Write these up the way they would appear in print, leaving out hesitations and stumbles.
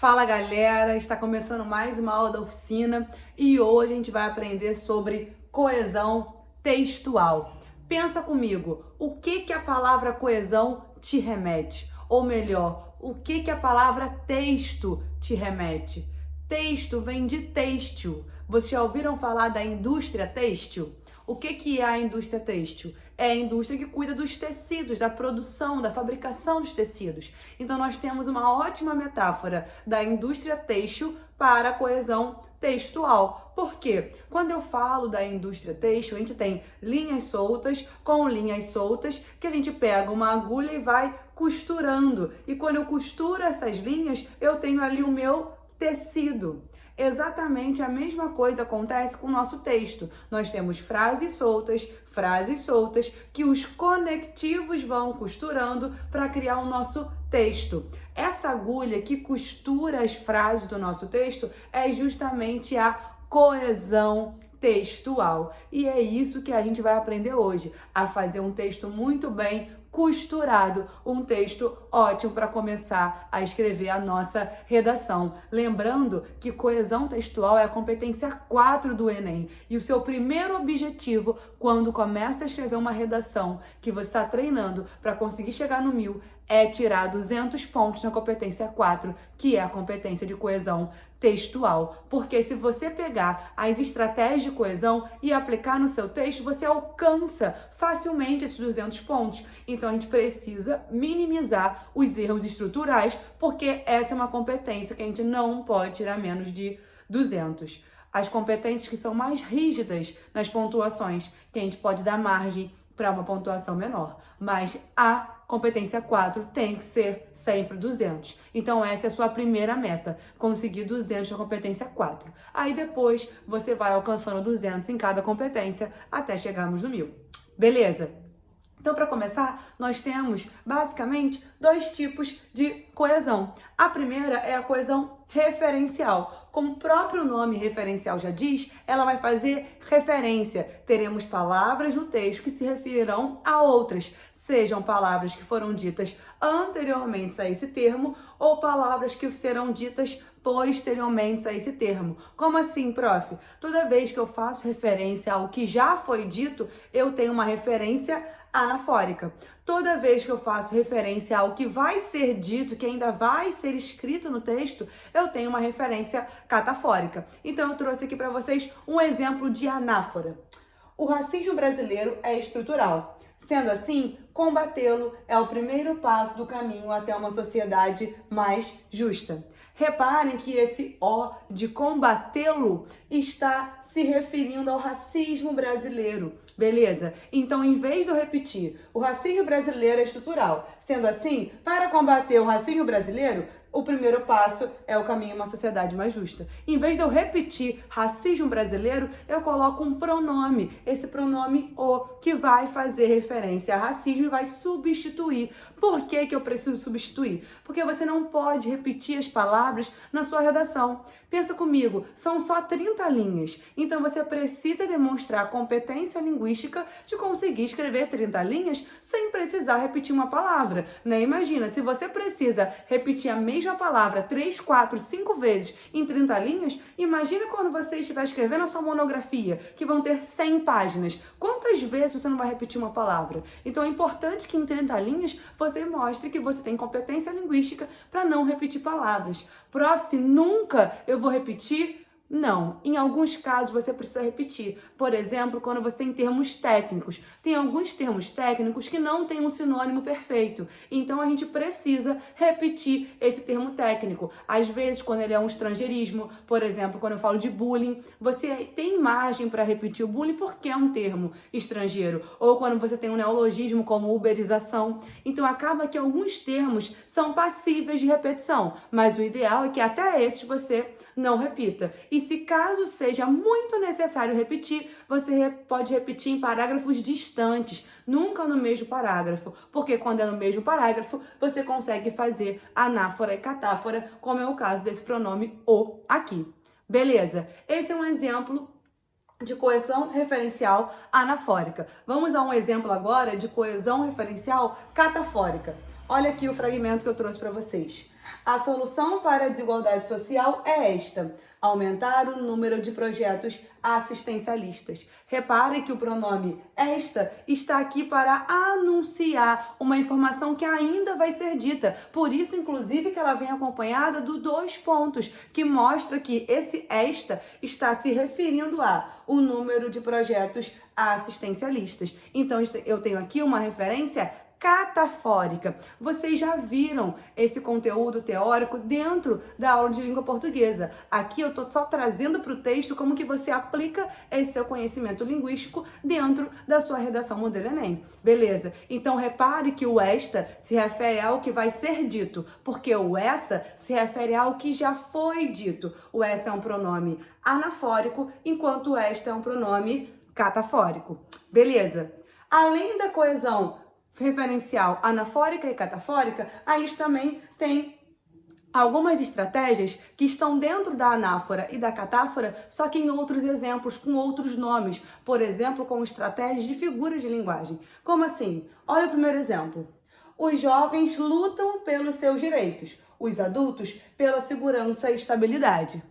Fala galera, está começando mais uma aula da oficina e hoje a gente vai aprender sobre coesão textual. Pensa comigo, o que a palavra coesão te remete? Ou melhor, o que a palavra texto te remete? Texto vem de têxtil. Vocês já ouviram falar da indústria têxtil? O que é a indústria têxtil? É a indústria que cuida dos tecidos, da produção, da fabricação dos tecidos. Então nós temos uma ótima metáfora da indústria têxtil para a coesão textual. Por quê? Quando eu falo da indústria têxtil, a gente tem linhas soltas com linhas soltas que a gente pega uma agulha e vai costurando. E quando eu costuro essas linhas, eu tenho ali o meu tecido. Exatamente a mesma coisa acontece com o nosso texto. Nós temos frases soltas que os conectivos vão costurando para criar o nosso texto. Essa agulha que costura as frases do nosso texto é justamente a coesão textual. E é isso que a gente vai aprender hoje, a fazer um texto muito bem costurado, um texto ótimo para começar a escrever a nossa redação. Lembrando que coesão textual é a competência 4 do Enem e o seu primeiro objetivo quando começa a escrever uma redação que você está treinando para conseguir chegar no 1000 é tirar 200 pontos na competência 4, que é a competência de coesão textual. Porque se você pegar as estratégias de coesão e aplicar no seu texto, você alcança facilmente esses 200 pontos. Então a gente precisa minimizar os erros estruturais, porque essa é uma competência que a gente não pode tirar menos de 200. As competências que são mais rígidas nas pontuações, que a gente pode dar margem para uma pontuação menor, mas a competência 4 tem que ser sempre 200. Então essa é a sua primeira meta, conseguir 200 na competência 4. Aí depois você vai alcançando 200 em cada competência até chegarmos no 1000. Beleza? Então, para começar, nós temos basicamente dois tipos de coesão. A primeira é a coesão referencial. Como o próprio nome referencial já diz, ela vai fazer referência. Teremos palavras no texto que se referirão a outras, sejam palavras que foram ditas anteriormente a esse termo ou palavras que serão ditas posteriormente a esse termo. Como assim, prof? Toda vez que eu faço referência ao que já foi dito, eu tenho uma referência anafórica. Toda vez que eu faço referência ao que vai ser dito, que ainda vai ser escrito no texto, eu tenho uma referência catafórica. Então eu trouxe aqui para vocês um exemplo de anáfora. O racismo brasileiro é estrutural. Sendo assim, combatê-lo é o primeiro passo do caminho até uma sociedade mais justa. Reparem que esse O de combatê-lo está se referindo ao racismo brasileiro, beleza? Então, em vez de eu repetir, o racismo brasileiro é estrutural. Sendo assim, para combater o racismo brasileiro, o primeiro passo é o caminho a uma sociedade mais justa. Em vez de eu repetir racismo brasileiro, eu coloco um pronome, esse pronome o, que vai fazer referência a racismo e vai substituir. Por que eu preciso substituir? Porque você não pode repetir as palavras na sua redação. Pensa comigo, são só 30 linhas, então você precisa demonstrar competência linguística de conseguir escrever 30 linhas sem precisar repetir uma palavra, né? Imagina, se você precisa repetir a mesma palavra 3, 4, 5 vezes em 30 linhas, imagina quando você estiver escrevendo a sua monografia, que vão ter 100 páginas. Quantas vezes você não vai repetir uma palavra? Então é importante que em 30 linhas você mostre que você tem competência linguística para não repetir palavras. Prof, nunca eu vou repetir? Não, em alguns casos você precisa repetir. Por exemplo, quando você tem termos técnicos. Tem alguns termos técnicos que não têm um sinônimo perfeito. Então a gente precisa repetir esse termo técnico. Às vezes, quando ele é um estrangeirismo, por exemplo, quando eu falo de bullying, você tem margem para repetir o bullying porque é um termo estrangeiro. Ou quando você tem um neologismo como uberização. Então acaba que alguns termos são passíveis de repetição. Mas o ideal é que até esses você não repita. E se caso seja muito necessário repetir, você pode repetir em parágrafos distantes, nunca no mesmo parágrafo, porque quando é no mesmo parágrafo, você consegue fazer anáfora e catáfora, como é o caso desse pronome o aqui. Beleza? Esse é um exemplo de coesão referencial anafórica. Vamos a um exemplo agora de coesão referencial catafórica. Olha aqui o fragmento que eu trouxe para vocês. A solução para a desigualdade social é esta: aumentar o número de projetos assistencialistas. Repare que o pronome esta está aqui para anunciar uma informação que ainda vai ser dita. Por isso, inclusive, que ela vem acompanhada de 2 pontos, que mostra que esse esta está se referindo o número de projetos assistencialistas. Então, eu tenho aqui uma referência catafórica. Vocês já viram esse conteúdo teórico dentro da aula de língua portuguesa. Aqui eu estou só trazendo para o texto como que você aplica esse seu conhecimento linguístico dentro da sua redação modelo Enem. Beleza? Então repare que o esta se refere ao que vai ser dito, porque o essa se refere ao que já foi dito. O essa é um pronome anafórico, enquanto o esta é um pronome catafórico. Beleza? Além da coesão referencial anafórica e catafórica, a gente também tem algumas estratégias que estão dentro da anáfora e da catáfora, só que em outros exemplos, com outros nomes. Por exemplo, com estratégias de figuras de linguagem. Como assim? Olha o primeiro exemplo. Os jovens lutam pelos seus direitos, os adultos pela segurança e estabilidade.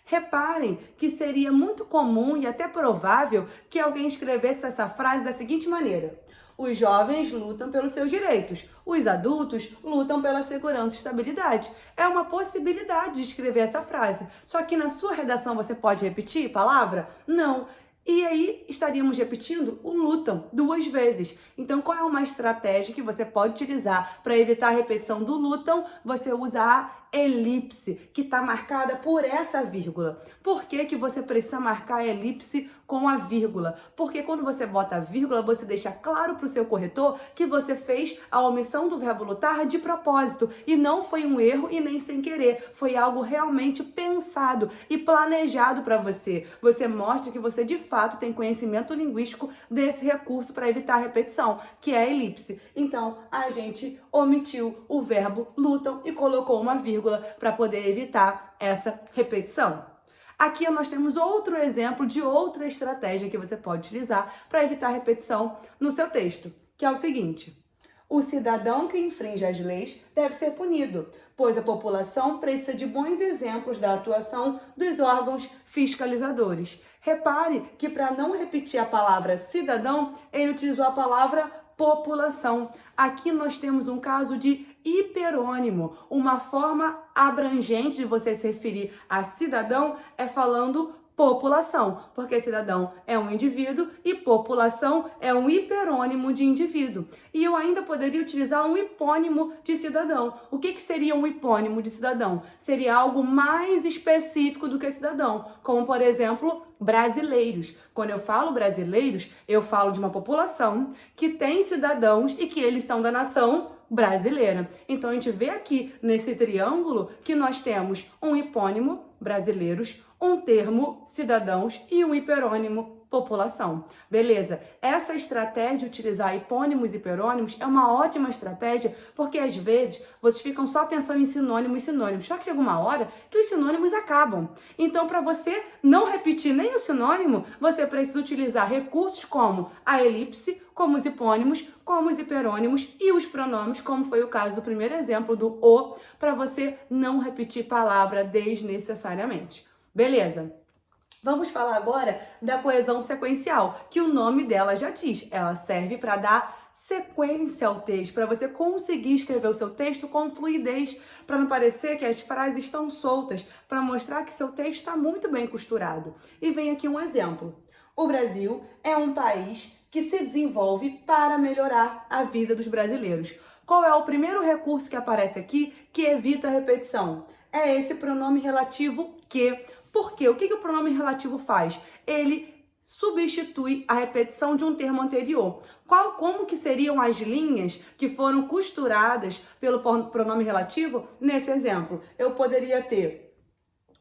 Reparem que seria muito comum e até provável que alguém escrevesse essa frase da seguinte maneira: os jovens lutam pelos seus direitos, os adultos lutam pela segurança e estabilidade. É uma possibilidade de escrever essa frase. Só que na sua redação você pode repetir a palavra? Não. E aí estaríamos repetindo o lutam 2 vezes. Então, qual é uma estratégia que você pode utilizar para evitar a repetição do lutam? Você usa a elipse, que está marcada por essa vírgula. Por que que você precisa marcar a elipse com a vírgula? Porque quando você bota a vírgula, você deixa claro para o seu corretor que você fez a omissão do verbo lutar de propósito. E não foi um erro e nem sem querer. Foi algo realmente pensado e planejado para você. Você mostra que você de fato tem conhecimento linguístico desse recurso para evitar a repetição, que é a elipse. Então, a gente omitiu o verbo lutam e colocou uma vírgula para poder evitar essa repetição. Aqui nós temos outro exemplo de outra estratégia que você pode utilizar para evitar repetição no seu texto, que é o seguinte: o cidadão que infringe as leis deve ser punido, pois a população precisa de bons exemplos da atuação dos órgãos fiscalizadores. Repare que para não repetir a palavra cidadão, ele utilizou a palavra população. Aqui nós temos um caso de hiperônimo. Uma forma abrangente de você se referir a cidadão é falando população, porque cidadão é um indivíduo e população é um hiperônimo de indivíduo. E eu ainda poderia utilizar um hipônimo de cidadão. O que seria um hipônimo de cidadão? Seria algo mais específico do que cidadão, como por exemplo, brasileiros. Quando eu falo brasileiros, eu falo de uma população que tem cidadãos e que eles são da nação brasileira. Então a gente vê aqui nesse triângulo que nós temos um hipônimo, brasileiros, um termo, cidadãos, e um hiperônimo, população. Beleza? Essa estratégia de utilizar hipônimos e hiperônimos é uma ótima estratégia, porque às vezes vocês ficam só pensando em sinônimos e sinônimos, só que chega uma hora que os sinônimos acabam. Então, para você não repetir nem o sinônimo, você precisa utilizar recursos como a elipse, como os hipônimos, como os hiperônimos e os pronomes, como foi o caso do primeiro exemplo do o, para você não repetir palavra desnecessariamente. Beleza? Vamos falar agora da coesão sequencial, que o nome dela já diz. Ela serve para dar sequência ao texto, para você conseguir escrever o seu texto com fluidez, para não parecer que as frases estão soltas, para mostrar que seu texto está muito bem costurado. E vem aqui um exemplo. O Brasil é um país que se desenvolve para melhorar a vida dos brasileiros. Qual é o primeiro recurso que aparece aqui que evita a repetição? É esse pronome relativo que. Por quê? O que o pronome relativo faz? Ele substitui a repetição de um termo anterior. Como que seriam as linhas que foram costuradas pelo pronome relativo nesse exemplo? Eu poderia ter: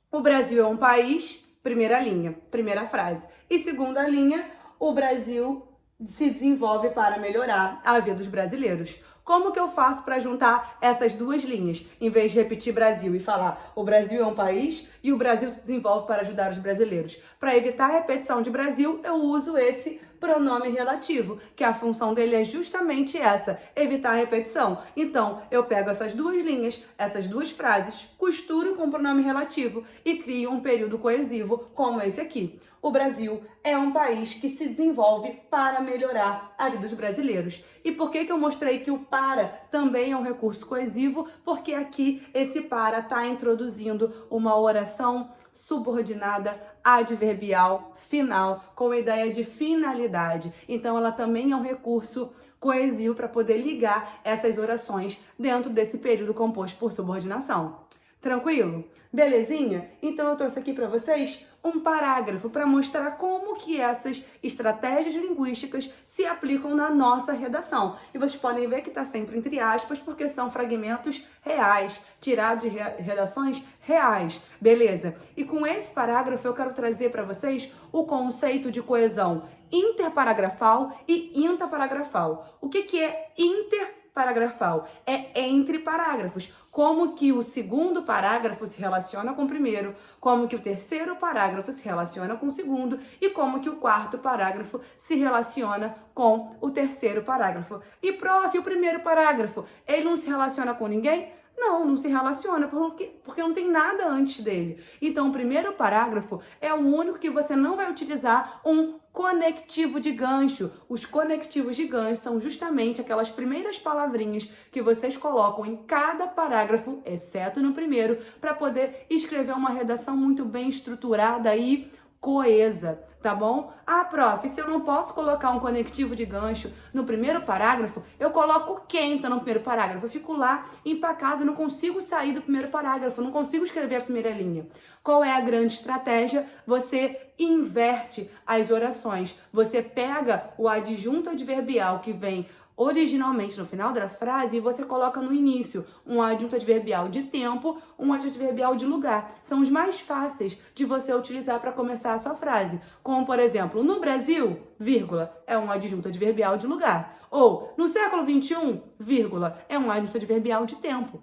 o Brasil é um país, primeira linha, primeira frase. E segunda linha, o Brasil se desenvolve para melhorar a vida dos brasileiros. Como que eu faço para juntar essas duas linhas? Em vez de repetir Brasil e falar o Brasil é um país e o Brasil se desenvolve para ajudar os brasileiros. Para evitar a repetição de Brasil, eu uso esse pronome relativo, que a função dele é justamente essa, evitar a repetição. Então, eu pego essas duas linhas, essas duas frases, costuro com pronome relativo e crio um período coesivo como esse aqui. O Brasil é um país que se desenvolve para melhorar a vida dos brasileiros. E por que eu mostrei que o para também é um recurso coesivo? Porque aqui esse para está introduzindo uma oração subordinada adverbial final com a ideia de finalidade. Então ela também é um recurso coesivo para poder ligar essas orações dentro desse período composto por subordinação. Tranquilo? Belezinha? Então eu trouxe aqui para vocês um parágrafo para mostrar como que essas estratégias linguísticas se aplicam na nossa redação. E vocês podem ver que está sempre entre aspas, porque são fragmentos reais, tirados de redações reais. Beleza? E com esse parágrafo eu quero trazer para vocês o conceito de coesão interparagrafal e intaparagrafal. O que é interparagrafal? É entre parágrafos. Como que o segundo parágrafo se relaciona com o primeiro, como que o terceiro parágrafo se relaciona com o segundo e como que o quarto parágrafo se relaciona com o terceiro parágrafo. E prof, o primeiro parágrafo, ele não se relaciona com ninguém? Não, não se relaciona, porque não tem nada antes dele. Então, o primeiro parágrafo é o único que você não vai utilizar um conectivo de gancho. Os conectivos de gancho são justamente aquelas primeiras palavrinhas que vocês colocam em cada parágrafo, exceto no primeiro, para poder escrever uma redação muito bem estruturada e coesa, tá bom? Ah, prof, se eu não posso colocar um conectivo de gancho no primeiro parágrafo, eu coloco quem tá no primeiro parágrafo? Eu fico lá empacado, não consigo sair do primeiro parágrafo, não consigo escrever a primeira linha. Qual é a grande estratégia? Você inverte as orações. Você pega o adjunto adverbial que vem originalmente no final da frase e você coloca no início um adjunto adverbial de tempo, um adjunto adverbial de lugar. São os mais fáceis de você utilizar para começar a sua frase. Como, por exemplo, no Brasil, vírgula, é um adjunto adverbial de lugar. Ou, no século XXI, vírgula, é um adjunto adverbial de tempo.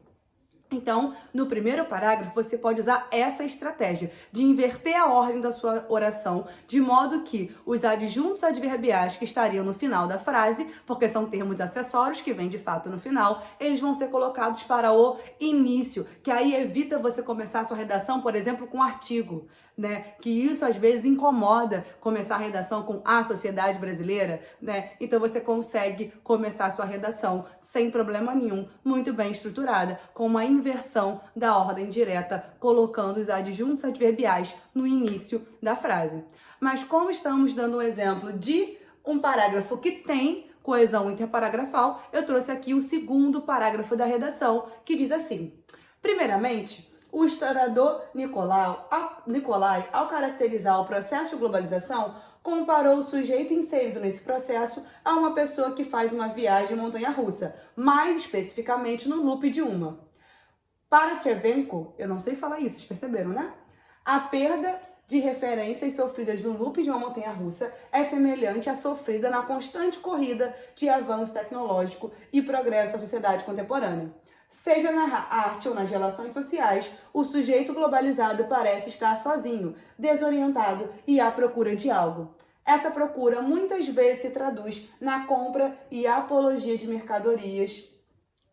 Então, no primeiro parágrafo, você pode usar essa estratégia de inverter a ordem da sua oração, de modo que os adjuntos adverbiais que estariam no final da frase, porque são termos acessórios que vêm de fato no final, eles vão ser colocados para o início, que aí evita você começar a sua redação, por exemplo, com artigo, né? Que isso às vezes incomoda começar a redação com a sociedade brasileira, né? Então você consegue começar a sua redação sem problema nenhum, muito bem estruturada, com uma inversão da ordem direta, colocando os adjuntos adverbiais no início da frase. Mas como estamos dando um exemplo de um parágrafo que tem coesão interparagrafal, eu trouxe aqui o segundo parágrafo da redação, que diz assim: primeiramente, o historiador Nicolai, ao caracterizar o processo de globalização, comparou o sujeito inserido nesse processo a uma pessoa que faz uma viagem montanha-russa, mais especificamente no loop de uma. Para Tchevenko, eu não sei falar isso, vocês perceberam, né? A perda de referências sofridas no loop de uma montanha-russa é semelhante à sofrida na constante corrida de avanço tecnológico e progresso da sociedade contemporânea. Seja na arte ou nas relações sociais, o sujeito globalizado parece estar sozinho, desorientado e à procura de algo. Essa procura muitas vezes se traduz na compra e apologia de mercadorias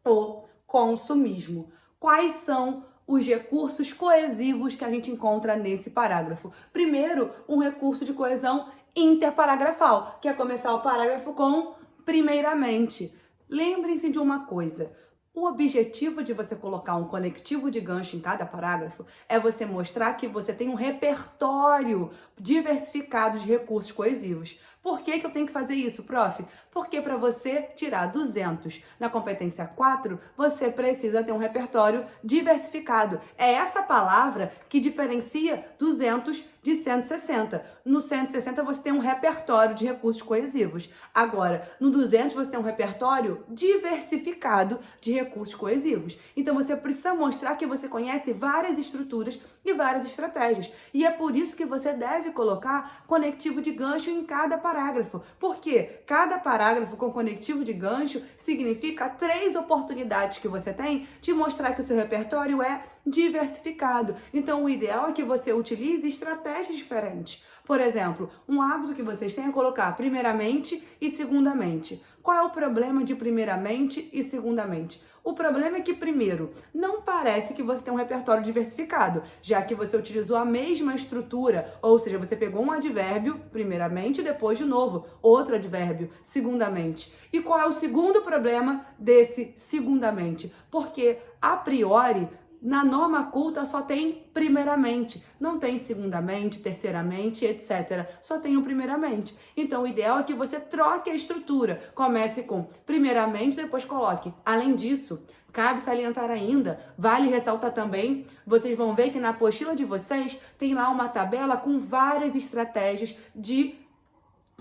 ou consumismo. Quais são os recursos coesivos que a gente encontra nesse parágrafo? Primeiro, um recurso de coesão interparagrafal, que é começar o parágrafo com primeiramente. Lembrem-se de uma coisa: o objetivo de você colocar um conectivo de gancho em cada parágrafo é você mostrar que você tem um repertório diversificado de recursos coesivos. Por que eu tenho que fazer isso, prof? Porque para você tirar 200 na competência 4, você precisa ter um repertório diversificado. É essa palavra que diferencia 200 de 160. No 160 você tem um repertório de recursos coesivos. Agora, no 200 você tem um repertório diversificado de recursos coesivos. Então você precisa mostrar que você conhece várias estruturas e várias estratégias. E é por isso que você deve colocar conectivo de gancho em cada parágrafo. Porque cada parágrafo com conectivo de gancho significa 3 oportunidades que você tem de mostrar que o seu repertório é diversificado. Então, o ideal é que você utilize estratégias diferentes. Por exemplo, um hábito que vocês têm é colocar primeiramente e segundamente. Qual é o problema de primeiramente e segundamente? O problema é que, primeiro, não parece que você tem um repertório diversificado, já que você utilizou a mesma estrutura, ou seja, você pegou um advérbio, primeiramente, e depois, de novo, outro advérbio, segundamente. E qual é o segundo problema desse segundamente? Porque, a priori, na norma culta só tem primeiramente, não tem segundamente, terceiramente, etc. Só tem o primeiramente. Então, o ideal é que você troque a estrutura. Comece com primeiramente, depois coloque. Além disso, cabe salientar ainda, vale ressaltar também, vocês vão ver que na apostila de vocês tem lá uma tabela com várias estratégias de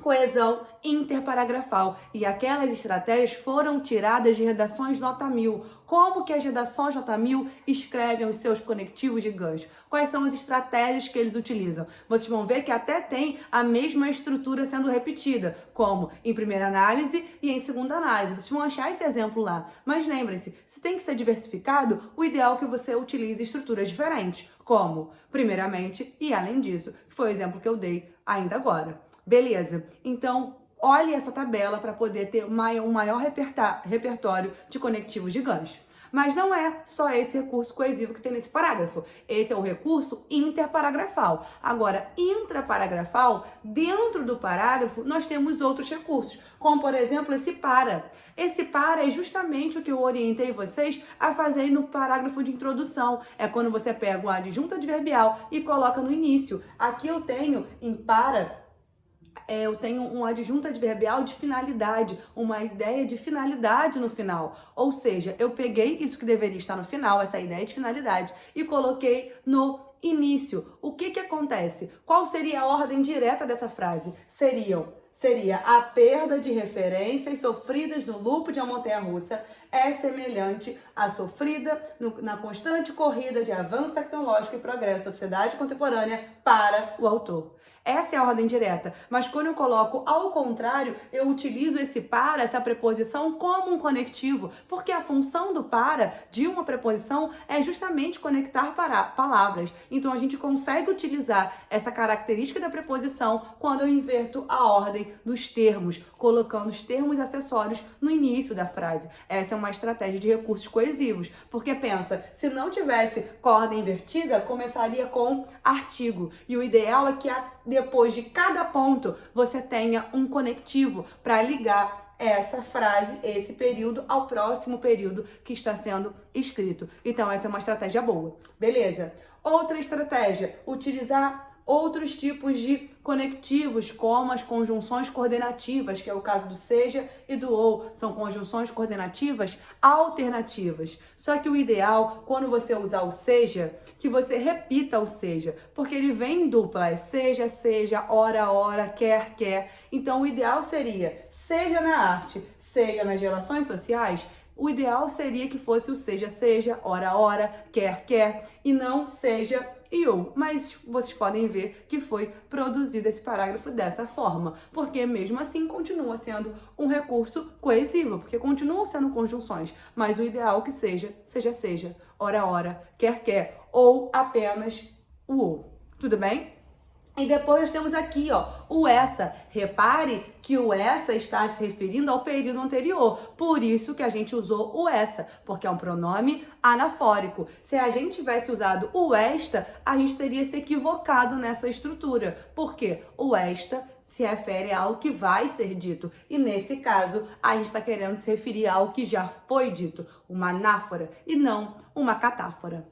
coesão interparagrafal. E aquelas estratégias foram tiradas de redações nota 1000. Como que as redações nota 1000 escrevem os seus conectivos de gancho? Quais são as estratégias que eles utilizam? Vocês vão ver que até tem a mesma estrutura sendo repetida, como em primeira análise e em segunda análise. Vocês vão achar esse exemplo lá. Mas lembre-se, se tem que ser diversificado, o ideal é que você utilize estruturas diferentes, como primeiramente e além disso, que foi o exemplo que eu dei ainda agora. Beleza? Então, olhe essa tabela para poder ter um maior repertório de conectivos de gancho. Mas não é só esse recurso coesivo que tem nesse parágrafo. Esse é o recurso interparagrafal. Agora, intraparagrafal, dentro do parágrafo, nós temos outros recursos, como, por exemplo, esse para. Esse para é justamente o que eu orientei vocês a fazer no parágrafo de introdução. É quando você pega uma adjunta adverbial e coloca no início. Aqui eu tenho em para... eu tenho um adjunto adverbial de finalidade, uma ideia de finalidade no final. Ou seja, eu peguei isso que deveria estar no final, essa ideia de finalidade, e coloquei no início. O que acontece? Qual seria a ordem direta dessa frase? Seria a perda de referências sofridas no loop de uma montanha-russa é semelhante à sofrida na constante corrida de avanço tecnológico e progresso da sociedade contemporânea para o autor. Essa é a ordem direta, mas quando eu coloco ao contrário, eu utilizo esse para, essa preposição, como um conectivo, porque a função do para, de uma preposição, é justamente conectar palavras. Então, a gente consegue utilizar essa característica da preposição quando eu inverto a ordem dos termos, colocando os termos acessórios no início da frase. Essa é uma estratégia de recursos coesivos, porque pensa, se não tivesse com a ordem invertida, começaria com artigo, e o ideal é que depois de cada ponto, você tenha um conectivo para ligar essa frase, esse período, ao próximo período que está sendo escrito. Então, essa é uma estratégia boa. Beleza? Outra estratégia, utilizar outros tipos de conectivos, como as conjunções coordenativas, que é o caso do seja e do ou. São conjunções coordenativas alternativas. Só que o ideal, quando você usar o seja, que você repita o seja, porque ele vem em dupla, é seja, seja, ora, ora, quer, quer. Então, o ideal seria, seja na arte, seja nas relações sociais, o ideal seria que fosse o seja, seja, ora, ora, quer, quer, e não seja e ou. Mas vocês podem ver que foi produzido esse parágrafo dessa forma, porque mesmo assim continua sendo um recurso coesivo, porque continuam sendo conjunções, mas o ideal que seja, seja, seja, ora, ora, quer, quer, ou apenas o ou. Tudo bem? E depois temos aqui, ó, o essa. Repare que o essa está se referindo ao período anterior. Por isso que a gente usou o essa, porque é um pronome anafórico. Se a gente tivesse usado o esta, a gente teria se equivocado nessa estrutura. Porque o esta se refere a algo que vai ser dito. E nesse caso, a gente está querendo se referir a algo que já foi dito. Uma anáfora e não uma catáfora.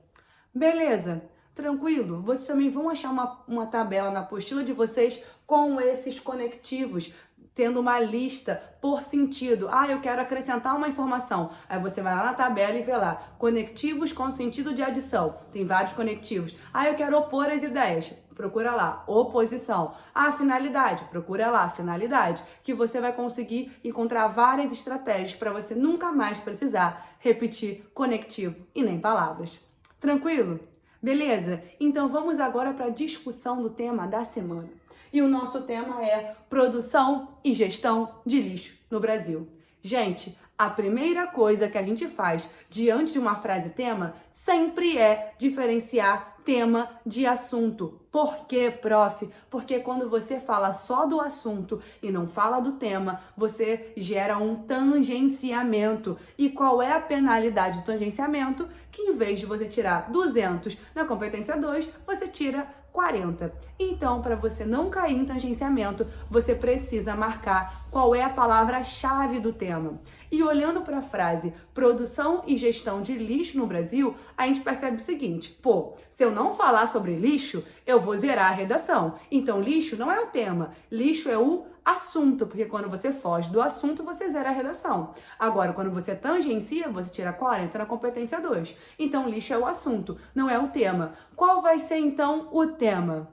Beleza? Tranquilo? Vocês também vão achar uma tabela na apostila de vocês com esses conectivos, tendo uma lista por sentido. Ah, eu quero acrescentar uma informação. Aí você vai lá na tabela e vê lá, conectivos com sentido de adição. Tem vários conectivos. Ah, eu quero opor as ideias. Procura lá, oposição. Ah, finalidade. Procura lá, finalidade. Que você vai conseguir encontrar várias estratégias para você nunca mais precisar repetir conectivo e nem palavras. Tranquilo? Beleza? Então vamos agora para a discussão do tema da semana. E o nosso tema é produção e gestão de lixo no Brasil. Gente, A primeira coisa que a gente faz diante de uma frase tema sempre é diferenciar tema de assunto. Por quê, prof? Porque quando você fala só do assunto e não fala do tema, você gera um tangenciamento. E qual é a penalidade do tangenciamento? Que em vez de você tirar 200 na competência 2, você tira 40. Então, para você não cair em tangenciamento, você precisa marcar qual é a palavra-chave do tema. E olhando para a frase produção e gestão de lixo no Brasil, a gente percebe o seguinte: pô, se eu não falar sobre lixo, eu vou zerar a redação. Então, lixo não é o tema, lixo é o assunto, porque quando você foge do assunto, você zera a redação. Agora, quando você tangencia, você tira 40 na competência 2. Então, lixo é o assunto, não é o tema. Qual vai ser, então, o tema?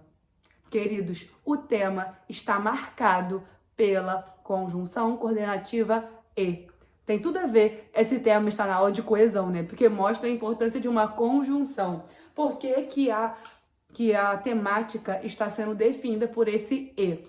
Queridos, o tema está marcado pela conjunção coordenativa e. Tem tudo a ver, esse tema está na aula de coesão, né? Porque mostra a importância de uma conjunção. Por que a temática está sendo definida por esse e?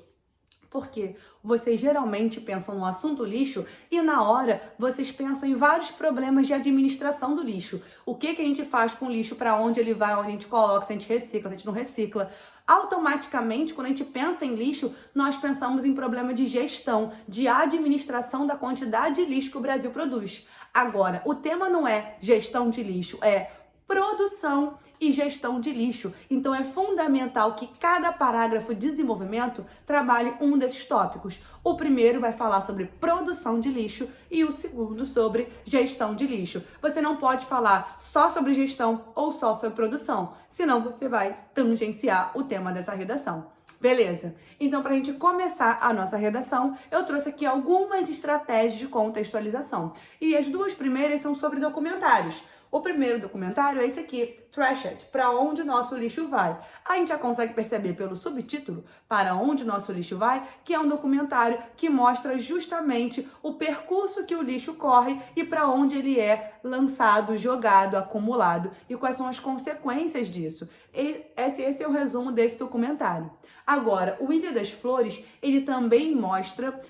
Porque vocês geralmente pensam no assunto lixo e na hora vocês pensam em vários problemas de administração do lixo. O que a gente faz com o lixo, para onde ele vai, onde a gente coloca, se a gente recicla, se a gente não recicla. Automaticamente, quando a gente pensa em lixo, nós pensamos em problema de gestão, de administração da quantidade de lixo que o Brasil produz. Agora, o tema não é gestão de lixo, é produção e gestão de lixo. Então é fundamental que cada parágrafo de desenvolvimento trabalhe um desses tópicos. O primeiro vai falar sobre produção de lixo e o segundo sobre gestão de lixo. Você não pode falar só sobre gestão ou só sobre produção, senão você vai tangenciar o tema dessa redação. Beleza? Então, para a gente começar a nossa redação, eu trouxe aqui algumas estratégias de contextualização. E as duas primeiras são sobre documentários. O primeiro documentário é esse aqui, Trashed, para onde o nosso lixo vai. A gente já consegue perceber pelo subtítulo, para onde o nosso lixo vai, que é um documentário que mostra justamente o percurso que o lixo corre e para onde ele é lançado, jogado, acumulado e quais são as consequências disso. Esse é o resumo desse documentário. Agora, o Ilha das Flores, ele também mostra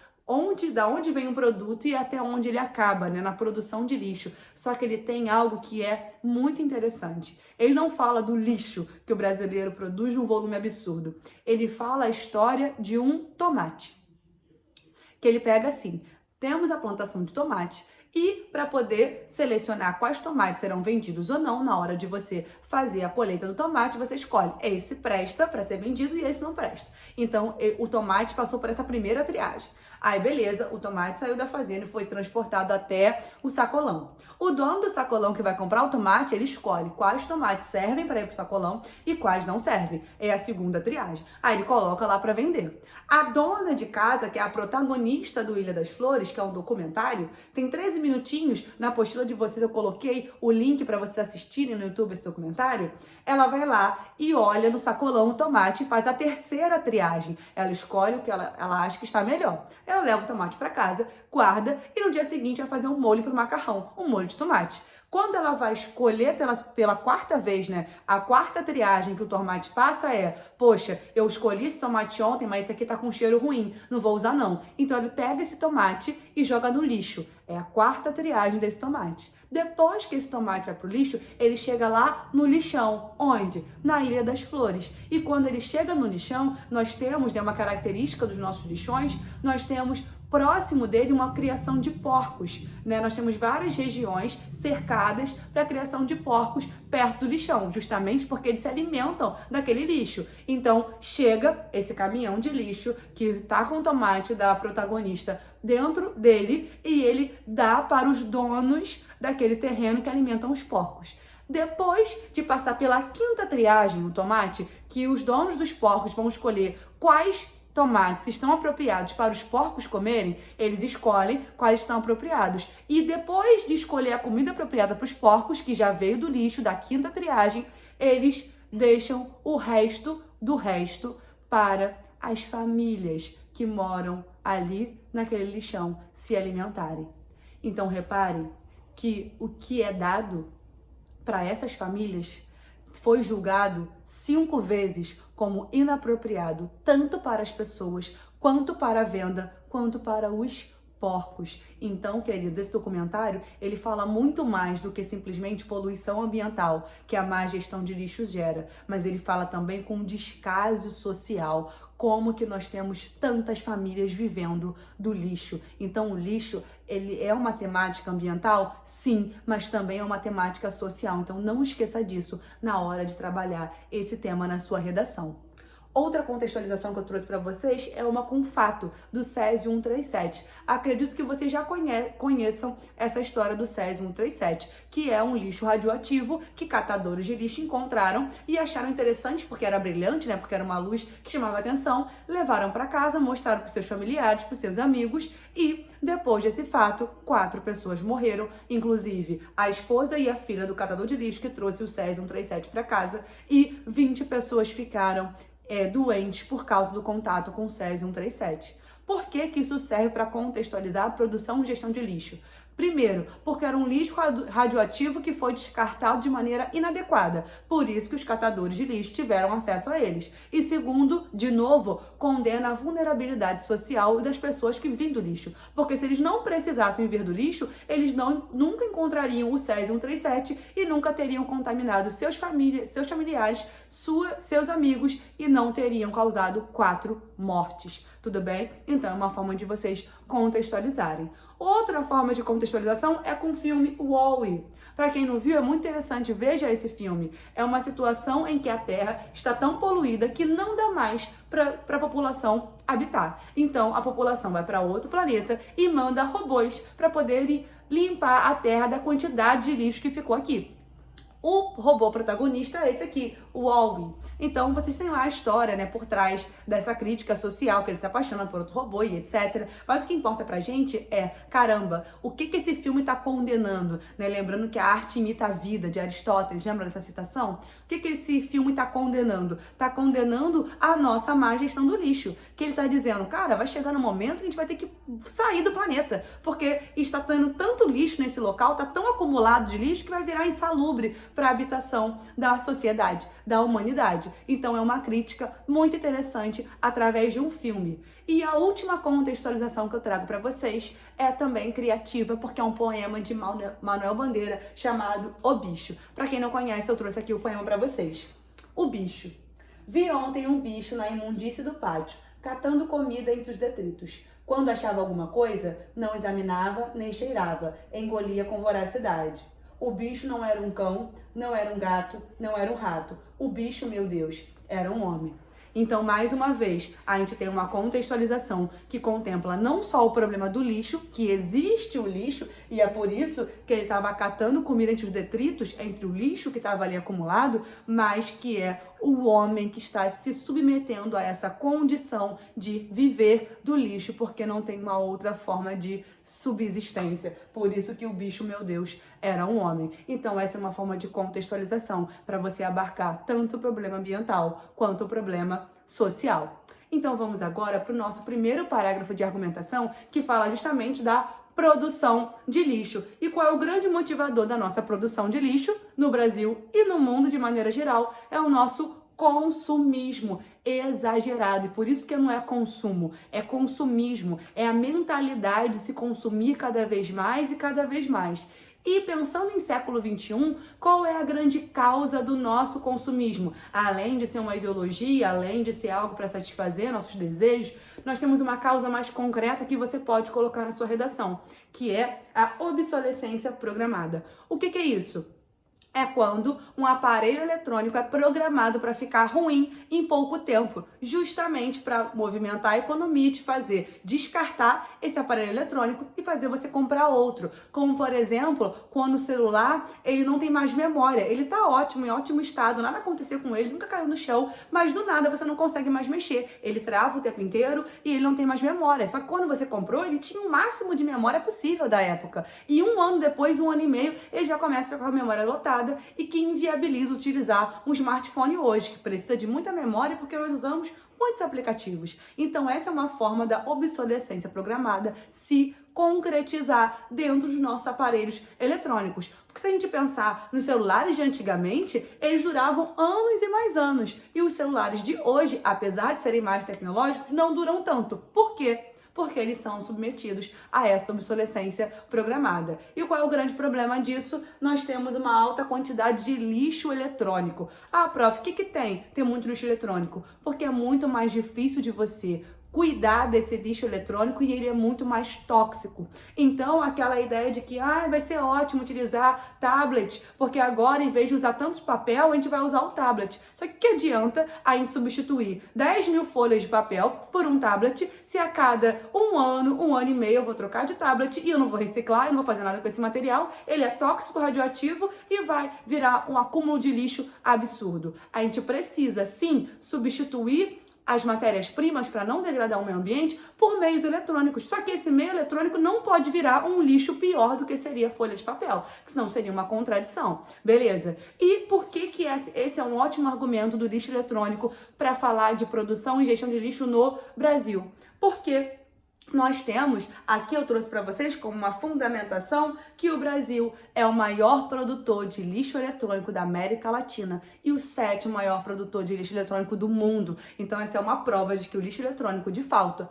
da onde vem o produto e até onde ele acaba, né, na produção de lixo. Só que ele tem algo que é muito interessante. Ele não fala do lixo que o brasileiro produz num volume absurdo. Ele fala a história de um tomate. Que ele pega assim, temos a plantação de tomate e para poder selecionar quais tomates serão vendidos ou não, na hora de você fazer a colheita do tomate, você escolhe esse presta para ser vendido e esse não presta. Então, o tomate passou por essa primeira triagem. Aí, beleza, o tomate saiu da fazenda e foi transportado até o sacolão. O dono do sacolão que vai comprar o tomate, ele escolhe quais tomates servem para ir para o sacolão e quais não servem. É a segunda triagem. Aí ele coloca lá para vender. A dona de casa, que é a protagonista do Ilha das Flores, que é um documentário, tem 13 minutinhos. Na apostila de vocês eu coloquei o link para vocês assistirem no YouTube esse documentário. Ela vai lá e olha no sacolão o tomate e faz a terceira triagem. Ela escolhe o que ela acha que está melhor. Ela leva o tomate para casa, guarda e no dia seguinte vai fazer um molho para o macarrão, um molho de tomate. Quando ela vai escolher pela quarta vez, né, a quarta triagem que o tomate passa é, poxa, eu escolhi esse tomate ontem, mas esse aqui tá com cheiro ruim, não vou usar não. Então ele pega esse tomate e joga no lixo. É a quarta triagem desse tomate. Depois que esse tomate vai pro lixo, ele chega lá no lixão. Onde? Na Ilha das Flores. E quando ele chega no lixão, nós temos, né, uma característica dos nossos lixões, nós temos próximo dele uma criação de porcos, né? Nós temos várias regiões cercadas para a criação de porcos perto do lixão, justamente porque eles se alimentam daquele lixo. Então, chega esse caminhão de lixo que tá com o tomate da protagonista dentro dele e ele dá para os donos daquele terreno que alimentam os porcos. Depois de passar pela quinta triagem, o tomate, que os donos dos porcos vão escolher quais tomates estão apropriados para os porcos comerem, eles escolhem quais estão apropriados. E depois de escolher a comida apropriada para os porcos, que já veio do lixo da quinta triagem, eles deixam o resto do resto para as famílias que moram ali naquele lixão se alimentarem. Então reparem que o que é dado para essas famílias foi julgado 5 vezes como inapropriado, tanto para as pessoas, quanto para a venda, quanto para os porcos. Então, queridos, esse documentário, ele fala muito mais do que simplesmente poluição ambiental, que a má gestão de lixo gera, mas ele fala também com descaso social, como que nós temos tantas famílias vivendo do lixo. Então, o lixo, ele é uma temática ambiental? Sim, mas também é uma temática social. Então, não esqueça disso na hora de trabalhar esse tema na sua redação. Outra contextualização que eu trouxe para vocês é uma com fato, do Césio 137. Acredito que vocês já conheçam essa história do Césio 137, que é um lixo radioativo que catadores de lixo encontraram e acharam interessante, porque era brilhante, né? Porque era uma luz que chamava atenção, levaram para casa, mostraram para seus familiares, para seus amigos e, depois desse fato, 4 pessoas morreram, inclusive a esposa e a filha do catador de lixo que trouxe o Césio 137 para casa, e 20 pessoas ficaram doentes por causa do contato com o Césio 137. Por que que isso serve para contextualizar a produção e gestão de lixo? Primeiro, porque era um lixo radioativo que foi descartado de maneira inadequada, por isso que os catadores de lixo tiveram acesso a eles. E segundo, de novo, condena a vulnerabilidade social das pessoas que vivem do lixo, porque se eles não precisassem vir do lixo, eles nunca encontrariam o Césio 137 e nunca teriam contaminado seus familiares, seus amigos e não teriam causado 4 mortes. Tudo bem? Então é uma forma de vocês contextualizarem. Outra forma de contextualização é com o filme Wall-E. Para quem não viu, é muito interessante, veja esse filme. É uma situação em que a Terra está tão poluída que não dá mais para a população habitar. Então a população vai para outro planeta e manda robôs para poderem limpar a Terra da quantidade de lixo que ficou aqui. O robô protagonista é esse aqui, o Wall-E. Então, vocês têm lá a história, né, por trás dessa crítica social, que ele se apaixona por outro robô e etc. Mas o que importa pra gente é, caramba, o que esse filme tá condenando, né? Lembrando que a arte imita a vida, de Aristóteles, lembra dessa citação? O que esse filme tá condenando? Tá condenando a nossa má gestão do lixo. Que ele tá dizendo, cara, vai chegar no momento que a gente vai ter que sair do planeta, porque está tendo tanto lixo nesse local, tá tão acumulado de lixo que vai virar insalubre para a habitação da sociedade, da humanidade. Então é uma crítica muito interessante através de um filme. E a última contextualização que eu trago para vocês é também criativa, porque é um poema de Manuel Bandeira chamado O Bicho. Para quem não conhece, eu trouxe aqui o poema para vocês. O bicho. Vi ontem um bicho na imundície do pátio, catando comida entre os detritos. Quando achava alguma coisa, não examinava nem cheirava, engolia com voracidade. O bicho não era um cão, não era um gato, não era um rato. O bicho, meu Deus, era um homem. Então, mais uma vez, a gente tem uma contextualização que contempla não só o problema do lixo, que existe o lixo, e é por isso que ele estava catando comida entre os detritos, entre o lixo que estava ali acumulado, mas que é o homem que está se submetendo a essa condição de viver do lixo, porque não tem uma outra forma de subsistência. Por isso que o bicho, meu Deus, era um homem. Então essa é uma forma de contextualização para você abarcar tanto o problema ambiental quanto o problema social. Então vamos agora para o nosso primeiro parágrafo de argumentação, que fala justamente da produção de lixo. E qual é o grande motivador da nossa produção de lixo no Brasil e no mundo de maneira geral? É o nosso consumismo exagerado. E por isso que não é consumo, é consumismo. É a mentalidade de se consumir cada vez mais e cada vez mais. E pensando em século XXI, qual é a grande causa do nosso consumismo? Além de ser uma ideologia, além de ser algo para satisfazer nossos desejos, nós temos uma causa mais concreta que você pode colocar na sua redação, que é a obsolescência programada. O que é isso? É quando um aparelho eletrônico é programado para ficar ruim em pouco tempo, justamente para movimentar a economia e te fazer descartar esse aparelho eletrônico e fazer você comprar outro. Como, por exemplo, quando o celular ele não tem mais memória, ele tá ótimo, em ótimo estado, nada aconteceu com ele, nunca caiu no chão, mas do nada você não consegue mais mexer. Ele trava o tempo inteiro e ele não tem mais memória. Só que quando você comprou, ele tinha o máximo de memória possível da época. E um ano depois, 1 ano e meio, ele já começa a ficar com a memória lotada e que inviabiliza utilizar um smartphone hoje, que precisa de muita memória porque nós usamos muitos aplicativos. Então essa é uma forma da obsolescência programada se concretizar dentro dos nossos aparelhos eletrônicos. Porque se a gente pensar nos celulares de antigamente, eles duravam anos e mais anos. E os celulares de hoje, apesar de serem mais tecnológicos, não duram tanto. Por quê? porque eles são submetidos a essa obsolescência programada. E qual é o grande problema disso? Nós temos uma alta quantidade de lixo eletrônico. Ah, prof, o que tem? Tem muito lixo eletrônico. Porque é muito mais difícil de você cuidar desse lixo eletrônico e ele é muito mais tóxico. Então, aquela ideia de que vai ser ótimo utilizar tablet, porque agora, em vez de usar tanto papel, a gente vai usar o tablet. Só que adianta a gente substituir 10 mil folhas de papel por um tablet, se a cada um ano e meio eu vou trocar de tablet e eu não vou reciclar, eu não vou fazer nada com esse material, ele é tóxico, radioativo e vai virar um acúmulo de lixo absurdo. A gente precisa, sim, substituir as matérias-primas para não degradar o meio ambiente por meios eletrônicos. Só que esse meio eletrônico não pode virar um lixo pior do que seria a folha de papel, que senão seria uma contradição. Beleza? E por que esse é um ótimo argumento do lixo eletrônico para falar de produção e gestão de lixo no Brasil? Porque nós temos, aqui eu trouxe para vocês como uma fundamentação, que o Brasil é o maior produtor de lixo eletrônico da América Latina e o 7º maior produtor de lixo eletrônico do mundo. Então essa é uma prova de que o lixo eletrônico, de fato,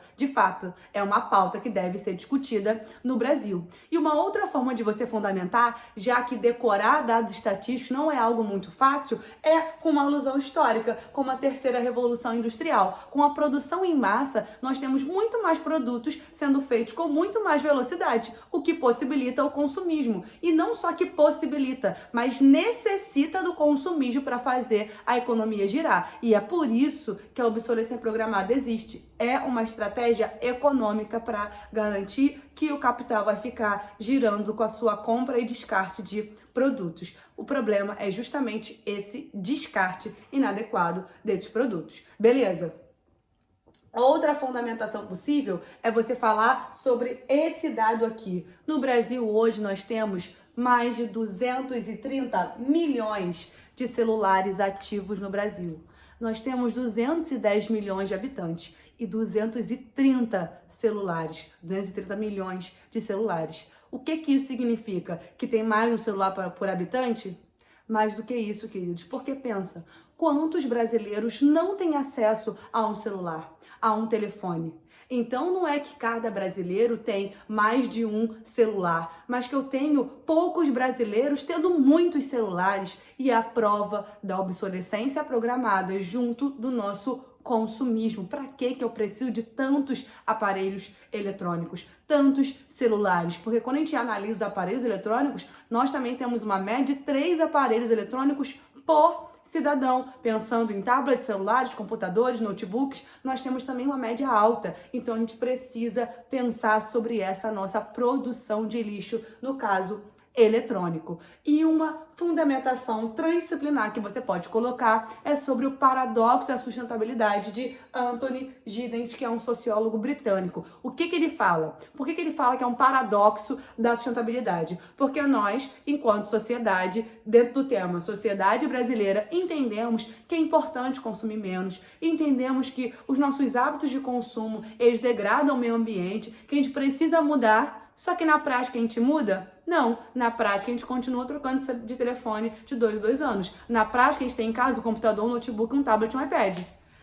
é uma pauta que deve ser discutida no Brasil. E uma outra forma de você fundamentar, já que decorar dados estatísticos não é algo muito fácil, é com uma alusão histórica, como a terceira revolução industrial. Com a produção em massa, nós temos muito mais produtos sendo feitos com muito mais velocidade, o que possibilita o consumismo. E não só que possibilita, mas necessita do consumismo para fazer a economia girar. E é por isso que a obsolescência programada existe. É uma estratégia econômica para garantir que o capital vai ficar girando com a sua compra e descarte de produtos. O problema é justamente esse descarte inadequado desses produtos. Beleza? Outra fundamentação possível é você falar sobre esse dado aqui. No Brasil, hoje, nós temos mais de 230 milhões de celulares ativos no Brasil. Nós temos 210 milhões de habitantes e 230 milhões de celulares. O que isso significa? Que tem mais um celular por habitante? Mais do que isso, queridos, porque pensa, quantos brasileiros não têm acesso a um celular, a um telefone? Então não é que cada brasileiro tem mais de um celular, mas que eu tenho poucos brasileiros tendo muitos celulares, e é a prova da obsolescência programada junto do nosso consumismo. Para que eu preciso de tantos aparelhos eletrônicos, tantos celulares? Porque quando a gente analisa os aparelhos eletrônicos, nós também temos uma média de 3 aparelhos eletrônicos por cidadão. Pensando em tablets, celulares, computadores, notebooks, nós temos também uma média alta. Então a gente precisa pensar sobre essa nossa produção de lixo, no caso eletrônico. E uma fundamentação transdisciplinar que você pode colocar é sobre o paradoxo da sustentabilidade de Anthony Giddens, que é um sociólogo britânico. O que ele fala? Por que ele fala que é um paradoxo da sustentabilidade? Porque nós, enquanto sociedade, dentro do tema sociedade brasileira, entendemos que é importante consumir menos, entendemos que os nossos hábitos de consumo, eles degradam o meio ambiente, que a gente precisa mudar. Só que na prática a gente muda? Não. Na prática a gente continua trocando de telefone de 2 em 2 anos. Na prática a gente tem em casa um computador, um notebook, um tablet, um iPad.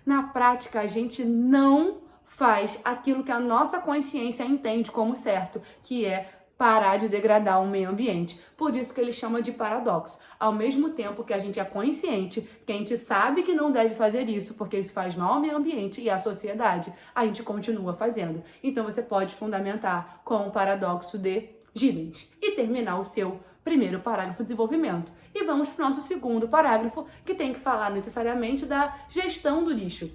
Na prática a gente não faz aquilo que a nossa consciência entende como certo, que é parar de degradar o meio ambiente. Por isso que ele chama de paradoxo. Ao mesmo tempo que a gente é consciente, que a gente sabe que não deve fazer isso, porque isso faz mal ao meio ambiente e à sociedade, a gente continua fazendo. Então você pode fundamentar com o paradoxo de Giddens e terminar o seu primeiro parágrafo de desenvolvimento. E vamos para o nosso segundo parágrafo, que tem que falar necessariamente da gestão do lixo.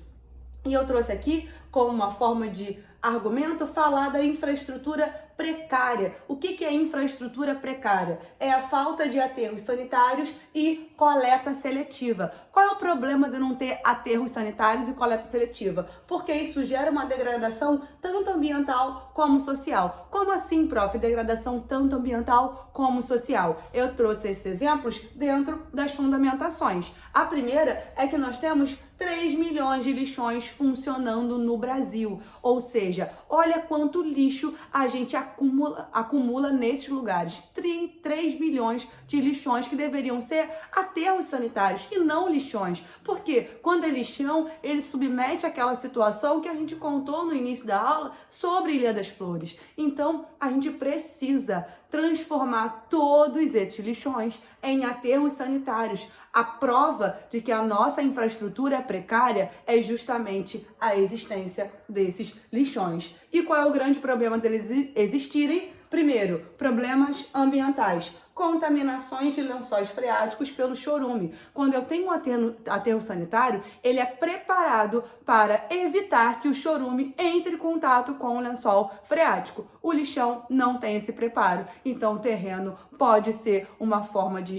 E eu trouxe aqui, como uma forma de argumento, falar da infraestrutura precária. O que é infraestrutura precária? É a falta de aterros sanitários e coleta seletiva. Qual é o problema de não ter aterros sanitários e coleta seletiva? Porque isso gera uma degradação tanto ambiental como social. Como assim, prof? Degradação tanto ambiental como social? Eu trouxe esses exemplos dentro das fundamentações. A primeira é que nós temos 3 milhões de lixões funcionando no Brasil. Ou seja, olha quanto lixo a gente acumula nesses lugares. 3 milhões de lixões que deveriam ser aterros sanitários e não lixões. Porque quando é lixão, ele submete àquela situação que a gente contou no início da aula sobre Ilha das Flores. Então, a gente precisa transformar todos esses lixões em aterros sanitários. A prova de que a nossa infraestrutura é precária é justamente a existência desses lixões. E qual é o grande problema deles existirem? Primeiro, problemas ambientais. Contaminações de lençóis freáticos pelo chorume. Quando eu tenho um aterro sanitário, ele é preparado para evitar que o chorume entre em contato com o lençol freático. O lixão não tem esse preparo, então o terreno pode ser uma forma de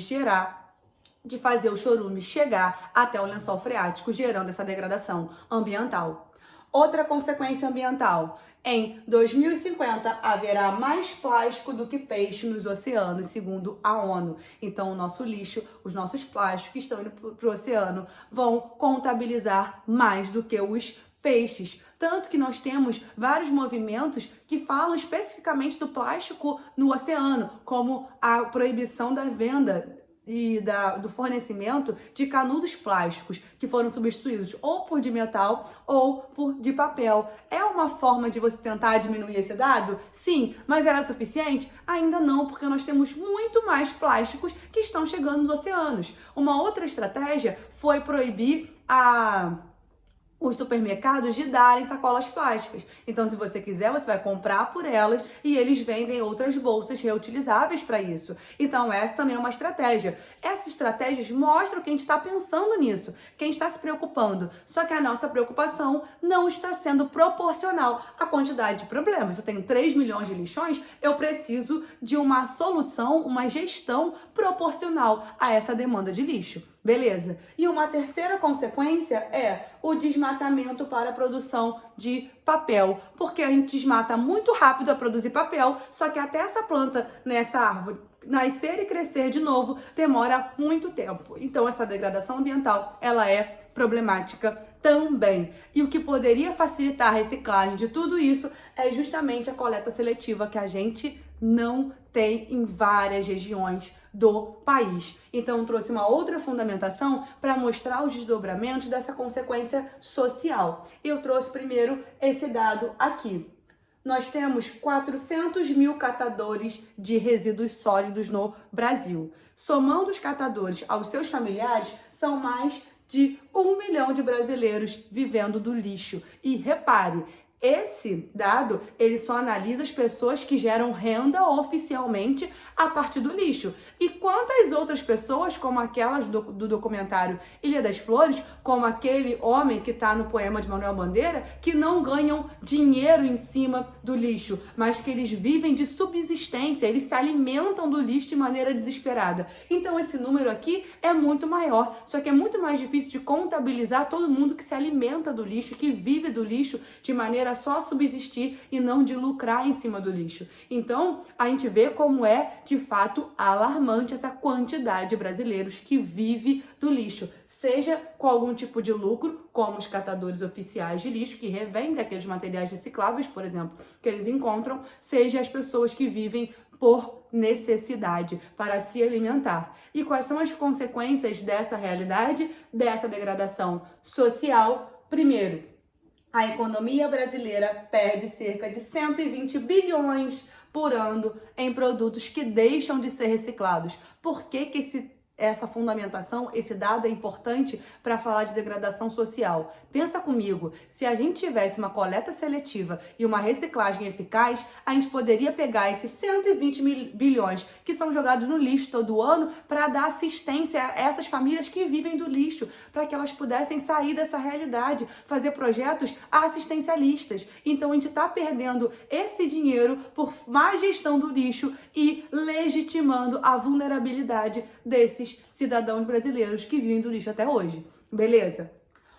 fazer o chorume chegar até o lençol freático, gerando essa degradação ambiental. Outra consequência ambiental. Em 2050, haverá mais plástico do que peixe nos oceanos, segundo a ONU. Então, o nosso lixo, os nossos plásticos que estão indo para o oceano vão contabilizar mais do que os peixes. Tanto que nós temos vários movimentos que falam especificamente do plástico no oceano, como a proibição da venda e do fornecimento de canudos plásticos que foram substituídos ou por de metal ou por de papel. É uma forma de você tentar diminuir esse dado? Sim, mas era suficiente? Ainda não, porque nós temos muito mais plásticos que estão chegando nos oceanos. Uma outra estratégia foi proibir os supermercados de darem sacolas plásticas. Então, se você quiser, você vai comprar por elas e eles vendem outras bolsas reutilizáveis para isso. Então, essa também é uma estratégia. Essas estratégias mostram que a gente está pensando nisso, que a gente está se preocupando. Só que a nossa preocupação não está sendo proporcional à quantidade de problemas. Se eu tenho 3 milhões de lixões, eu preciso de uma solução, uma gestão proporcional a essa demanda de lixo. Beleza? E uma terceira consequência é o desmatamento para a produção de papel, porque a gente desmata muito rápido a produzir papel, só que até essa planta, nessa árvore, nascer e crescer de novo, demora muito tempo. Então, essa degradação ambiental, ela é problemática também. E o que poderia facilitar a reciclagem de tudo isso é justamente a coleta seletiva que a gente não tem em várias regiões do país. Então, trouxe uma outra fundamentação para mostrar os desdobramentos dessa consequência social. Eu trouxe primeiro esse dado aqui. Nós temos 400 mil catadores de resíduos sólidos no Brasil. Somando os catadores aos seus familiares, são mais de 1 milhão de brasileiros vivendo do lixo. E repare, esse dado, ele só analisa as pessoas que geram renda oficialmente a partir do lixo. E quantas outras pessoas, como aquelas do documentário Ilha das Flores, como aquele homem que está no poema de Manuel Bandeira, que não ganham dinheiro em cima do lixo, mas que eles vivem de subsistência, eles se alimentam do lixo de maneira desesperada. Então esse número aqui é muito maior, só que é muito mais difícil de contabilizar todo mundo que se alimenta do lixo, que vive do lixo de maneira só subsistir e não de lucrar em cima do lixo. Então, a gente vê como é, de fato, alarmante essa quantidade de brasileiros que vive do lixo, seja com algum tipo de lucro, como os catadores oficiais de lixo, que revendem aqueles materiais recicláveis, por exemplo, que eles encontram, seja as pessoas que vivem por necessidade, para se alimentar. E quais são as consequências dessa realidade, dessa degradação social? Primeiro, a economia brasileira perde cerca de 120 bilhões por ano em produtos que deixam de ser reciclados. Por que essa fundamentação, esse dado é importante para falar de degradação social? Pensa comigo, se a gente tivesse uma coleta seletiva e uma reciclagem eficaz, a gente poderia pegar esses 120 bilhões que são jogados no lixo todo ano para dar assistência a essas famílias que vivem do lixo, para que elas pudessem sair dessa realidade, fazer projetos assistencialistas. Então a gente está perdendo esse dinheiro por má gestão do lixo e legitimando a vulnerabilidade desses cidadãos brasileiros que vivem do lixo até hoje. Beleza?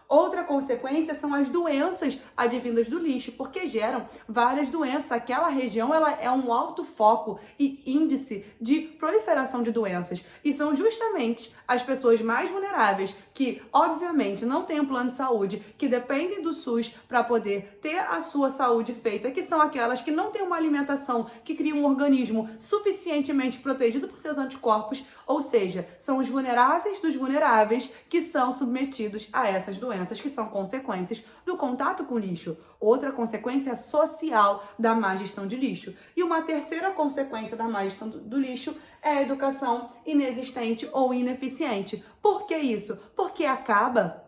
Outra consequência são as doenças advindas do lixo, porque geram várias doenças. Aquela região ela é um alto foco e índice de proliferação de doenças. E são justamente as pessoas mais vulneráveis que, obviamente, não têm um plano de saúde, que dependem do SUS para poder ter a sua saúde feita, que são aquelas que não têm uma alimentação que cria um organismo suficientemente protegido por seus anticorpos, ou seja, são os vulneráveis dos vulneráveis que são submetidos a essas doenças, que são consequências do contato com lixo. Outra consequência social da má gestão de lixo. E uma terceira consequência da má gestão do lixo é a educação inexistente ou ineficiente. Por que isso? Porque acaba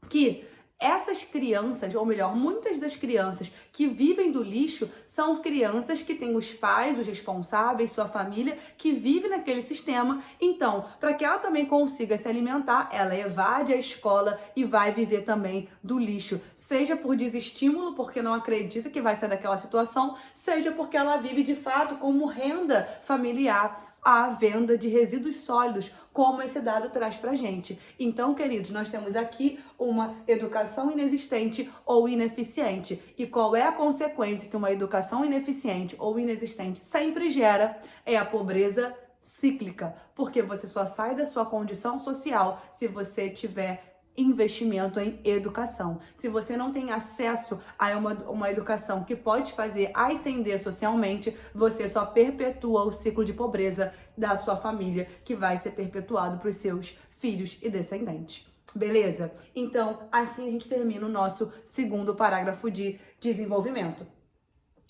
que essas crianças, ou melhor, muitas das crianças que vivem do lixo são crianças que têm os pais, os responsáveis, sua família, que vive naquele sistema. Então, para que ela também consiga se alimentar, ela evade a escola e vai viver também do lixo. Seja por desestímulo, porque não acredita que vai sair daquela situação, seja porque ela vive de fato como renda familiar a venda de resíduos sólidos, como esse dado traz pra gente. Então, queridos, nós temos aqui uma educação inexistente ou ineficiente. E qual é a consequência que uma educação ineficiente ou inexistente sempre gera? É a pobreza cíclica, porque você só sai da sua condição social se você tiver investimento em educação. Se você não tem acesso a uma educação que pode fazer ascender socialmente, você só perpetua o ciclo de pobreza da sua família, que vai ser perpetuado para os seus filhos e descendentes. Beleza? Então, assim a gente termina o nosso segundo parágrafo de desenvolvimento.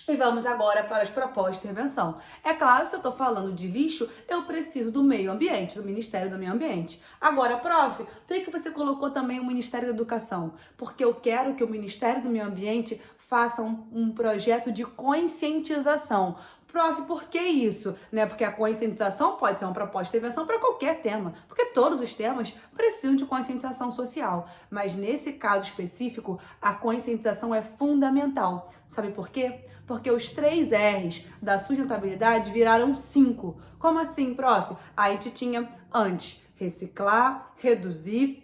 E vamos agora para as propostas de intervenção. É claro, se eu estou falando de lixo, eu preciso do meio ambiente, do Ministério do Meio Ambiente. Agora, prof, por que você colocou também o Ministério da Educação? Porque eu quero que o Ministério do Meio Ambiente faça um projeto de conscientização. Prof, por que isso? Porque a conscientização pode ser uma proposta de intervenção para qualquer tema, porque todos os temas precisam de conscientização social. Mas nesse caso específico, a conscientização é fundamental. Sabe por quê? Porque os 3 R's da sustentabilidade viraram 5. Como assim, prof? A gente tinha antes reciclar, reduzir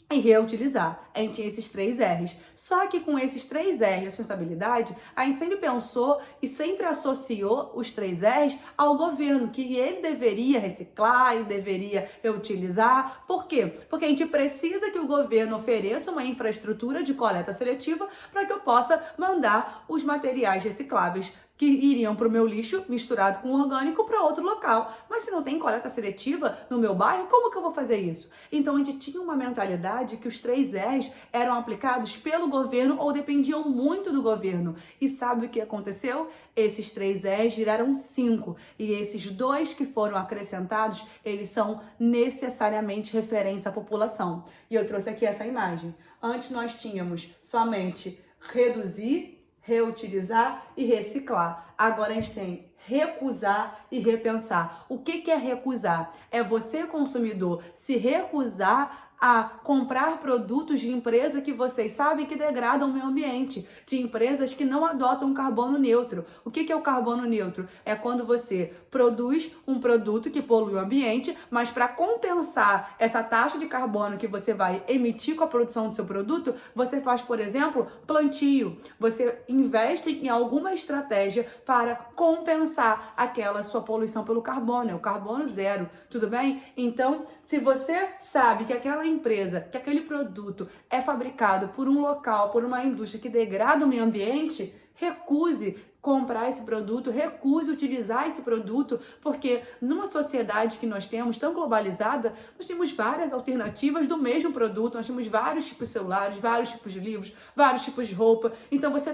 e reutilizar. A gente tinha esses 3 R's. Só que com esses 3 R's de responsabilidade, a gente sempre pensou e sempre associou os 3 R's ao governo, que ele deveria reciclar, ele deveria reutilizar. Por quê? Porque a gente precisa que o governo ofereça uma infraestrutura de coleta seletiva para que eu possa mandar os materiais recicláveis que iriam para o meu lixo misturado com orgânico para outro local. Mas se não tem coleta seletiva no meu bairro, como que eu vou fazer isso? Então a gente tinha uma mentalidade que os 3 R's eram aplicados pelo governo ou dependiam muito do governo. E sabe o que aconteceu? Esses 3 R's viraram 5. E esses 2 que foram acrescentados, eles são necessariamente referentes à população. E eu trouxe aqui essa imagem. Antes nós tínhamos somente reduzir, reutilizar e reciclar. Agora a gente tem recusar e repensar. O que é recusar? É você, consumidor, se recusar a comprar produtos de empresa que vocês sabem que degradam o meio ambiente, de empresas que não adotam carbono neutro. O que é o carbono neutro? É quando você produz um produto que polui o ambiente, mas para compensar essa taxa de carbono que você vai emitir com a produção do seu produto, você faz, por exemplo, plantio. Você investe em alguma estratégia para compensar aquela sua poluição pelo carbono, é o carbono zero, tudo bem? Então, se você sabe que aquela empresa, que aquele produto é fabricado por um local, por uma indústria que degrada o meio ambiente, recuse comprar esse produto, recuse utilizar esse produto, porque numa sociedade que nós temos tão globalizada, nós temos várias alternativas do mesmo produto, nós temos vários tipos de celulares, vários tipos de livros, vários tipos de roupa, então você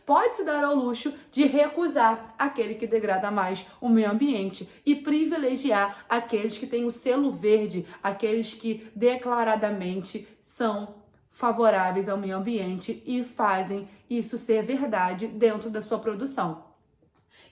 pode se dar ao luxo de recusar aquele que degrada mais o meio ambiente e privilegiar aqueles que têm o selo verde, aqueles que declaradamente são favoráveis ao meio ambiente e fazem isso ser verdade dentro da sua produção.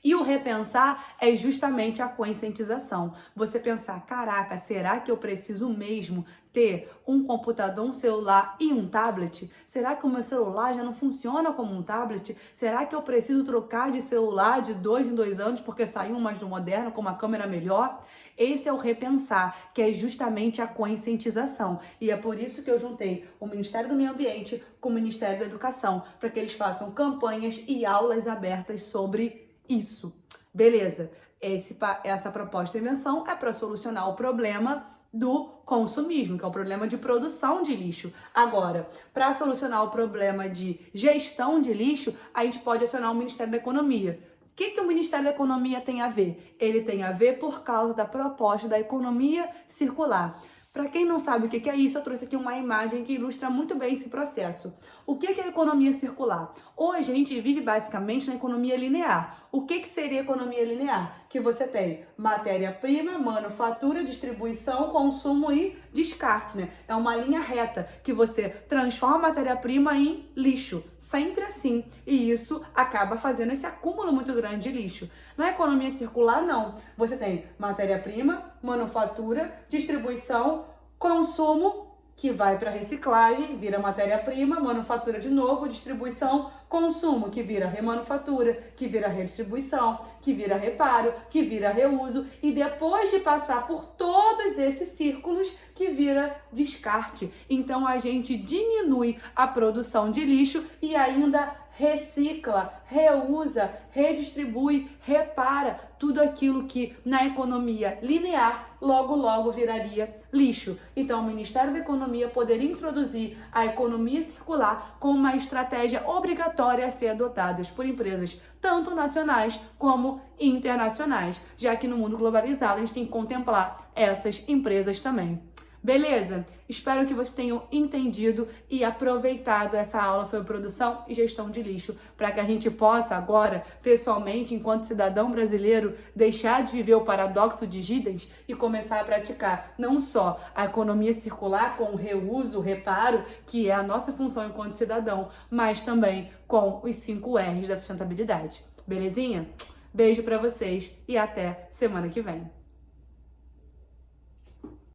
E o repensar é justamente a conscientização. Você pensar, caraca, será que eu preciso mesmo ter um computador, um celular e um tablet? Será que o meu celular já não funciona como um tablet? Será que eu preciso trocar de celular de 2 em 2 anos porque saiu um mais moderno com uma câmera melhor? Esse é o repensar, que é justamente a conscientização. E é por isso que eu juntei o Ministério do Meio Ambiente com o Ministério da Educação, para que eles façam campanhas e aulas abertas sobre isso. Beleza, essa proposta de invenção é para solucionar o problema do consumismo, que é o problema de produção de lixo. Agora, para solucionar o problema de gestão de lixo, a gente pode acionar o Ministério da Economia. O que o Ministério da Economia tem a ver? Ele tem a ver por causa da proposta da economia circular. Para quem não sabe o que é isso, eu trouxe aqui uma imagem que ilustra muito bem esse processo. O que é a economia circular? Hoje a gente vive basicamente na economia linear. O que seria economia linear? Que você tem matéria-prima, manufatura, distribuição, consumo e descarte, né? É uma linha reta que você transforma a matéria-prima em lixo. Sempre assim. E isso acaba fazendo esse acúmulo muito grande de lixo. Na economia circular, não. Você tem matéria-prima, manufatura, distribuição, consumo, que vai para reciclagem, vira matéria-prima, manufatura de novo, distribuição, consumo, que vira remanufatura, que vira redistribuição, que vira reparo, que vira reuso, e depois de passar por todos esses círculos, que vira descarte. Então a gente diminui a produção de lixo e ainda recicla, reusa, redistribui, repara tudo aquilo que na economia linear logo viraria lixo. Então o Ministério da Economia poderia introduzir a economia circular como uma estratégia obrigatória a ser adotada por empresas tanto nacionais como internacionais, já que no mundo globalizado a gente tem que contemplar essas empresas também. Beleza? Espero que vocês tenham entendido e aproveitado essa aula sobre produção e gestão de lixo, para que a gente possa agora, pessoalmente, enquanto cidadão brasileiro, deixar de viver o paradoxo de Giddens e começar a praticar não só a economia circular com o reuso, o reparo, que é a nossa função enquanto cidadão, mas também com os 5 R's da sustentabilidade. Belezinha? Beijo para vocês e até semana que vem.